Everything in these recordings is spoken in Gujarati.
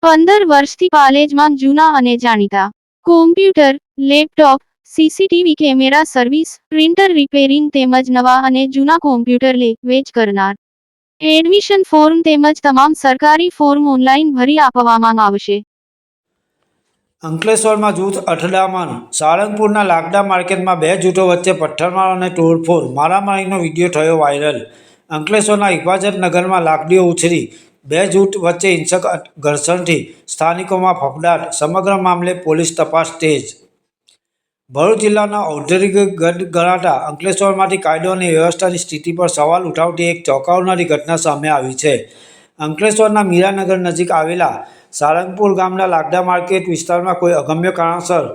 15 વર્ષથી પાલેજમાં જૂના અને જાણીતા computer, laptop, CCTV camera service, printer repairing તેમજ નવા અને જૂના કોમ્પ્યુટર લે-વેચ કરનાર. એડમિશન ફોર્મ તેમજ તમામ સરકારી ફોર્મ ઓનલાઈન ભરી આપવામાં આવશે. અંકલેશ્વરમાં જૂથ અથડામણ. સાળંગપુરના લાકડા માર્કેટમાં બે જૂથો વચ્ચે પથ્થરમારો અને તોડફોડ. મારામારીનો વિડીયો થયો વાયરલ. અંકલેશ્વરના હિફાજત નગરમાં લાકડીઓ ઉછળી. બે જૂથ વચ્ચે હિંસક ઘર્ષણથી સ્થાનિકોમાં ફફડાટ. સમગ્ર મામલે પોલીસ તપાસ તેજ. ભરૂચ જિલ્લાના ઔદ્યોગિક ગઢ ગણાતા અંકલેશ્વરમાંથી કાયદો અને વ્યવસ્થાની સ્થિતિ પર સવાલ ઉઠાવતી એક ચોંકાવનારી ઘટના સામે આવી છે. અંકલેશ્વરના મીરાનગર નજીક આવેલા સાળંગપુર ગામના લાકડા માર્કેટ વિસ્તારમાં કોઈ અગમ્ય કારણસર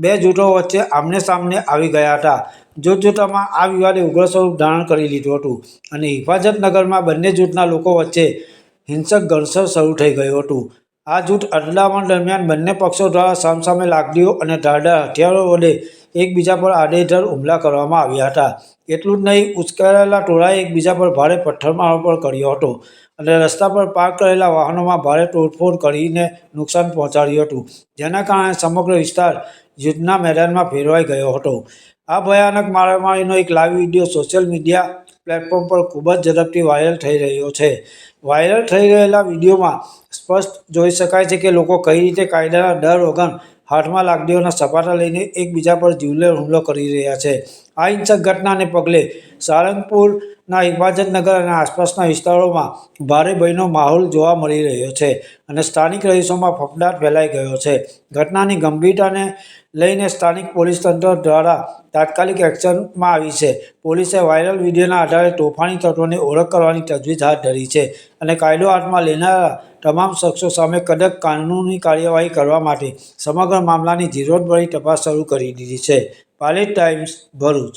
બે જૂથો વચ્ચે આમને સામને આવી ગયા હતા. જોતજોતામાં આ વિવાદે ઉગ્ર સ્વરૂપ ધારણ કરી લીધું હતું અને હિફાજત નગરમાં બંને જૂથના લોકો વચ્ચે હિંસક ઘર્ષણ શરૂ થઈ ગયું હતું. આ જૂથ અથડામણ દરમિયાન બંને પક્ષો દ્વારા સામસામે લાકડીઓ અને ધારદાર હથિયારો વડે એકબીજા પર આડેધડ હુમલા કરવામાં આવ્યા હતા. એટલું જ નહીં, ઉશ્કેરાયેલા ટોળાએ એકબીજા પર ભારે પથ્થરમારો પણ કર્યો હતો અને રસ્તા પર પાર્ક કરેલા વાહનોમાં ભારે તોડફોડ કરીને નુકસાન પહોંચાડ્યું હતું, જેના કારણે સમગ્ર વિસ્તાર યુદ્ધના મેદાનમાં ફેરવાઈ ગયો હતો. આ ભયાનક મારામારીનો એક live video social media platform પર ખૂબ જ ઝડપથી વાયરલ થઈ રહ્યો છે. વાયરલ થઈ રહેલા વિડીયોમાં સ્પષ્ટ જોઈ શકાય છે કે લોકો કઈ રીતે કાયદાના ડર વગર હાથમાં લાકડીઓના સપાટા લઈને એકબીજા પર જીવલેણ હુમલો કરી રહ્યા છે. આ હિંસક ઘટનાને પગલે સાળંગપુરના હિફાજત નગર અને આસપાસના વિસ્તારોમાં ભારે ભયનો માહોલ જોવા મળી રહ્યો છે અને સ્થાનિક રહીશોમાં ફફડાટ ફેલાઈ ગયો છે. ઘટનાની ગંભીરતાને લઈને સ્થાનિક પોલીસ તંત્ર દ્વારા તાત્કાલિક એક્શનમાં આવી છે. પોલીસે વાયરલ વિડીયોના આધારે તોફાની તત્વોની ઓળખ કરવાની તજવીજ હાથ ધરી છે અને કાયદો હાથમાં લેનારા તમામ શખ્સો સામે કડક કાનૂની કાર્યવાહી કરવા માટે સમગ્ર મામલાની ઝીણવટભરી તપાસ શરૂ કરી દીધી છે. પાલેજ ટાઈમ્સ, ભરૂચ.